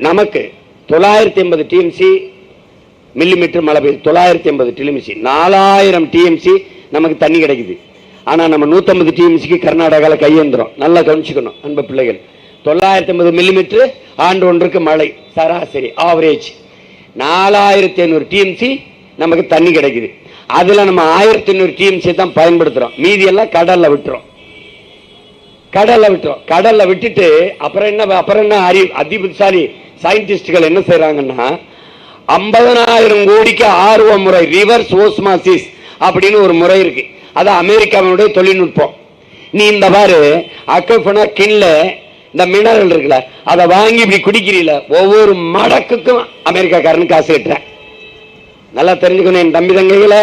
நமக்கு 980 TMC millimetre மழை பெய்யுது. 980 டிஎம்சி 4000 டிஎம்சி நமக்கு தண்ணி கிடைக்குது. ஆனா நம்ம 150 டிஎம்சிக்கு கர்நாடகாவில் கையேந்திரம். நல்லா கவனிச்சுக்கணும் அன்பு பிள்ளைகள். 980 மில்லிமீட்டர் ஆண்டு ஒன்றுக்கு மழை சராசரி ஆவரேஜ். 4500 டிஎம்சி நமக்கு தண்ணி கிடைக்குது. அதுல நம்ம 1500 டிஎம்சி தான் பயன்படுத்துறோம். மீதி எல்லாம் கடல்ல விட்டுறோம். கடல்ல விட்டுட்டு அப்புறம் என்ன அதிபுத்திசாலி சயின்டிஸ்டுகள் என்ன செய்யறாங்கன்னா 50,000 கோடிக்கு ஆர்வ முறை ரிவர்ஸ் ஓஸ்மாசிஸ் அப்படின்னு ஒரு முறை இருக்கு. அது அமெரிக்காவுடைய தொழில்நுட்பம். நீ இந்த பாரு அக்கஃபனா கிண்ல இந்த மினரல் இருக்குல்ல அதை வாங்கி இப்படி குடிக்கிறீல ஒவ்வொரு மடக்குக்கும் அமெரிக்காக்காரனுக்கு காசு கட்டுறேன். நல்லா தெரிஞ்சுக்கணும் என் தம்பி தங்கைகளை,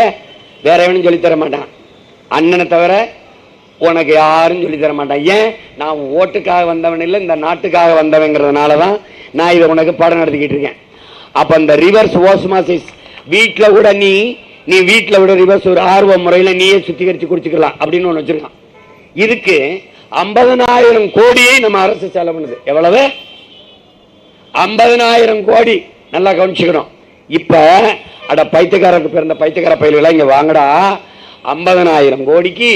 வேற எவனும் சொல்லித்தர மாட்டான். அண்ணனை தவிர உனக்கு யாரும் சொல்லி தர மாட்டான். ஏன்? நான் ஓட்டுக்காக வந்தவன் இல்லை, இந்த நாட்டுக்காக வந்தவங்கிறதுனாலதான் நான் இதை உனக்கு பாடம் நடத்திக்கிட்டு இருக்கேன். அப்ப இந்த ரிவர்ஸ் ஓஸ்மாசிஸ் வீட்டில் கூட நீ வீட்டில் விட ரிவர்ஸ் ஒரு ஆர்வ முறையில் நீயே சுத்திகரிச்சு குடிச்சுக்கலாம் அப்படின்னு ஒன்று வச்சிருக்கான். இதுக்கு 50,000 கோடியை நம்ம அரசு செலவு பண்ணுது. எவ்வளவு? 50,000 கோடி. நல்லா கவனிச்சுக்கணும். இப்ப அட பைத்தியக்காரருக்கு பிறந்த பைத்தியக்கார பயில்களா இங்க வாங்கடா. 50,000 கோடிக்கு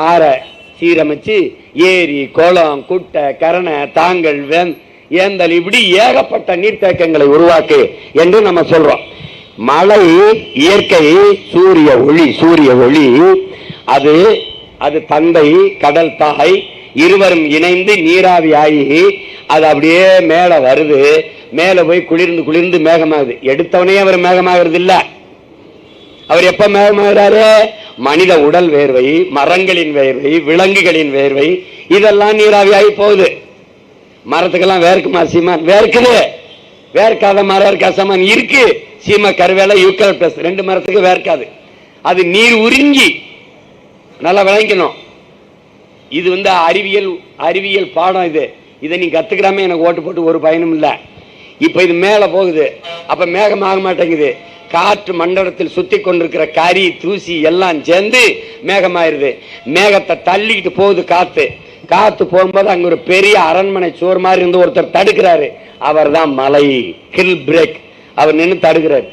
ஆறை சீரமைச்சு ஏரி குளம் குட்டை கரணை தாங்கல் ஏந்தல் இப்படி ஏகப்பட்ட நீர்த்தேக்கங்களை உருவாக்கு என்று நம்ம சொல்றோம். மழை இயற்கை சூரிய ஒளி அது தந்தை கடல் தாய் இருவரும் இணைந்து நீராவி ஆகி அது அப்படியே மேல வருது. மேல போய் குளிர்ந்து மேகமாகுது. எடுத்தவனே அவர் மேகமாகிறது இல்ல. அவர் எப்ப மேகமாகிறாரு? மனித உடல் வேர்வை, மரங்களின் வேர்வை, விலங்குகளின் வேர்வை இதெல்லாம் நீராவியாகி போகுது. மரத்துக்கெல்லாம் வேர்க்குமா சீமான்? வேர்க்குது. வேர்க்காத மரம் இருக்கா சமான்? இருக்கு. சீமா கருவேலை யூக்கலிப்டஸ் 2 மரத்துக்கு வேர்க்காது. அது நீர் உறிஞ்சி. நல்லா விளங்கணும். இது அறிவியல் பாடம். இதை நீ கத்துக்கிறாம எனக்கு ஓட்டு போட்டு ஒரு பயனும் இல்லை. இப்ப இது மேல போகுது. அப்ப மேகம் ஆக மாட்டேங்குது. காற்று மண்டலத்தில் சுத்தி கொண்டிருக்கிற கரி தூசி எல்லாம் சேர்ந்து மேகமாயிருது. மேகத்தை தள்ளிக்கிட்டு போகுது காத்து போகும்போது அங்க ஒரு பெரிய அரண்மனை சோறு மாதிரி இருந்து ஒருத்தர் தடுக்கிறாரு. அவர் தான் மலை ஹில் பிரேக். அவர் நின்று தடுக்கிறார்.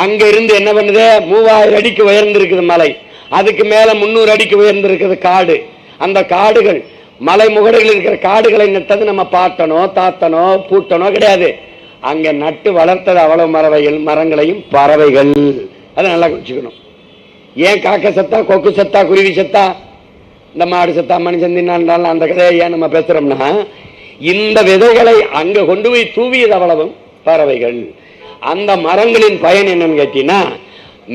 அங்க இருந்து என்ன பண்ணுது? 3000 அடிக்கு உயர்ந்திருக்குது மலை. அதுக்கு மேல 300 அடிக்கு உயர்ந்திருக்குது காடு. அந்த காடுகள் மலை முகடுகள் இருக்கிற காடுகளை நட்டது நம்ம பாட்டனோ தாத்தனோ பூட்டனோ கிடையாது. அங்க நட்டு வளர்த்தது அவ்வளவு மரங்களையும் பறவைகள். அதை நல்லா குடிச்சுக்கணும். ஏன் காக்க சத்தா கொக்கு சத்தா குருவி சத்தா இந்த மாடு சத்தா மனுஷன் தின்னாண்டாலும் அந்த கதையை ஏன் நம்ம பேசுறோம்னா இந்த விதைகளை அங்க கொண்டு போய் தூவியது அவ்வளவும் பறவைகள். அந்த மரங்களின் பயன் என்னன்னு கேட்டீங்கன்னா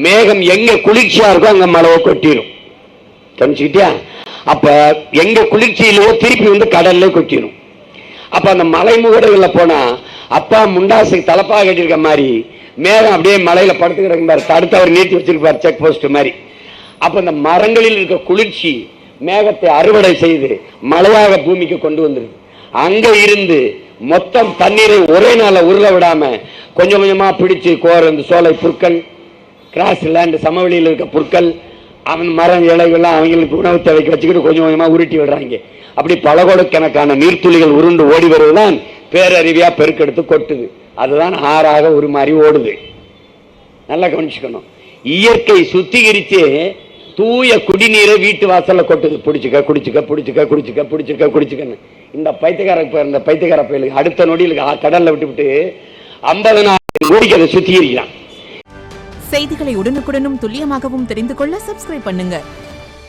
மேகம் எங்க குளிர்ச்சியா இருக்கோ அங்க மழையை கொட்டிடும். தெரிஞ்சுக்கிட்டியா? அப்ப எங்க குளிர்ச்சியிலேயோ திருப்பி வந்து கடல்ல கொட்டிடும். அப்ப அந்த மலை முகடுகள்ல போனா அப்பா முண்டாசுக்கு தலப்பா கட்டியிருக்க மாதிரி மேகம் அப்படியே மலையில படுத்து கிடக்கும்பாரு. தடுத்தவர் நீட்டி வச்சிருப்பார் செக் போஸ்ட் மாதிரி. அப்ப அந்த மரங்களில் இருக்க குளிர்ச்சி மேகத்தை அறுவடை செய்து மழையாக பூமிக்கு கொண்டு வந்துருது. அங்க இருந்து மொத்தம் தண்ணீரை ஒரே நாள உருள விடாம கொஞ்சம் கொஞ்சமா பிடிச்சு இந்த சோலை புற்கள் கிராஸ் லேண்ட் சமவெளியில் இருக்க புற்கள் அவன் மரம் இலைகள்லாம் அவங்களுக்கு உணவு தேவைக்கு வச்சுக்கிட்டு கொஞ்சம் கொஞ்சமா உருட்டி விடுறாங்க. அப்படி பல கோடிக்கணக்கான நீர்த்துளிகள் உருண்டு ஓடி வருவதுதான் பேரறிவியா பெருக்கெடுத்து கொட்டுது. அதுதான் ஆறாக ஒரு மாதிரி ஓடுது. நல்லா கவனிச்சுக்கணும். இயற்கை சுத்திகரிச்சு தூய குடிநீரை வீட்டு வாசல்ல கொட்டுது. குடிச்சுக்கன்னு இந்த பைத்தியக்கார பயலுக்கு அடுத்த நொடியில் கடல்ல விட்டு 50,000 கோடிக்கு அதை சுத்திகரிக்கிறான். செய்திகளை உடனுக்குடனும் துல்லியமாகவும் தெரிந்து கொள்ள சப்ஸ்கிரைப் பண்ணுங்க.